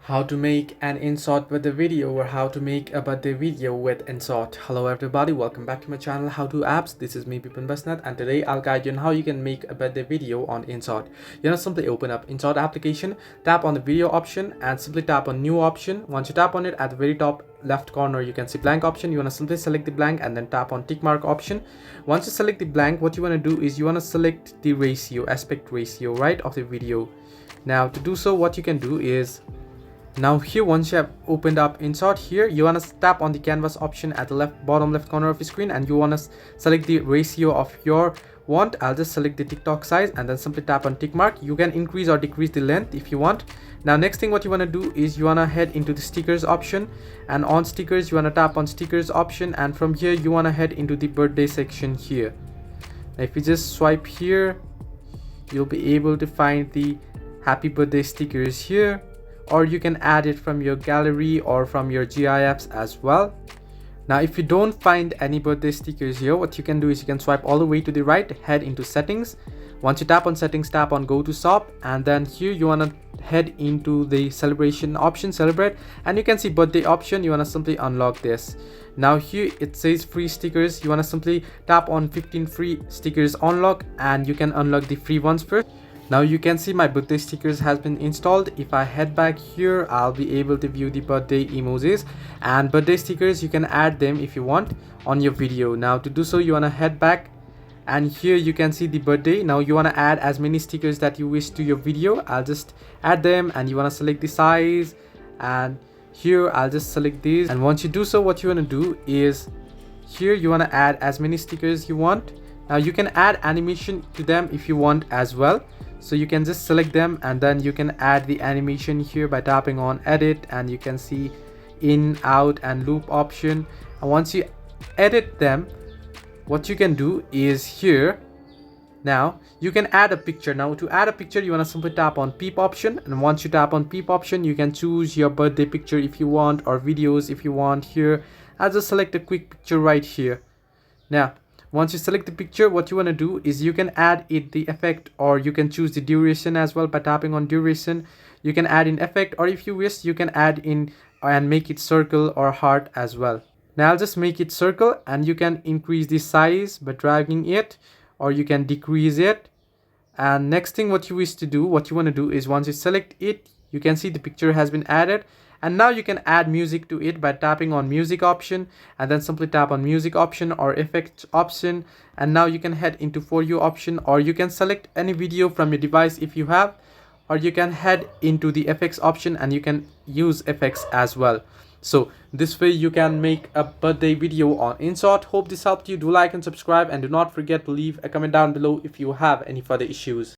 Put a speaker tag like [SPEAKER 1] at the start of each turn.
[SPEAKER 1] How to make an InShot with a video, or how to make a birthday video with InShot. Hello everybody, welcome back to my channel How To Apps. This is me Bipin Basnat, and today I'll guide you on how you can make a birthday video on InShot. Simply open up InShot application, tap on the video option and simply tap on new option. Once you tap on it, at the very top left corner you can see blank option. You want to simply select the blank and then tap on tick mark option. Once you select the blank, what you want to do is you want to select the ratio, aspect ratio, right, of the video. Now to do so, what you can do is, now here, once you have opened up InShot, here you want to tap on the canvas option at the bottom left corner of the screen, and you want to select the ratio of your want. I'll just select the TikTok size and then simply tap on tick mark. You can increase or decrease the length if you want. Now next thing what you want to do is you want to head into the stickers option, and on stickers you want to tap on stickers option, and from here you want to head into the birthday section here. Now if you just swipe here, you'll be able to find the happy birthday stickers here, or you can add it from your gallery or from your GIFs as well. Now if you don't find any birthday stickers here, what you can do is you can swipe all the way to the right, head into settings. Once you tap on settings, tap on go to shop, and then here you want to head into the celebration option, celebrate, and you can see birthday option. You want to simply unlock this. Now here it says free stickers. You want to simply tap on 15 free stickers unlock, and you can unlock the free ones first. Now you can see my birthday stickers has been installed. If I head back here, I'll be able to view the birthday emojis and birthday stickers. You can add them if you want on your video. Now to do so, you want to head back, and here you can see the birthday. Now you want to add as many stickers that you wish to your video. I'll just add them, and you want to select the size, and here I'll just select these. And once you do so, what you want to do is here you want to add as many stickers you want. Now you can add animation to them if you want as well. So you can just select them, and then you can add the animation here by tapping on edit, and you can see in, out and loop option. And once you edit them, what you can do is here, now you can add a picture. Now to add a picture, you want to simply tap on peep option, and once you tap on peep option, you can choose your birthday picture if you want, or videos if you want. Here I'll just select a quick picture right here. Now once you select the picture, what you want to do is you can add it the effect, or you can choose the duration as well by tapping on duration. You can add in effect, or if you wish you can add in and make it circle or heart as well. Now I'll just make it circle, and you can increase the size by dragging it, or you can decrease it. And next thing what you wish to do, what you want to do is once you select it, you can see the picture has been added. And now you can add music to it by tapping on music option, and then simply tap on music option or effects option. And now you can head into for you option, or you can select any video from your device if you have, or you can head into the effects option and you can use effects as well. So this way you can make a birthday video on InShot. Hope this helped you. Do like and subscribe, and do not forget to leave a comment down below if you have any further issues.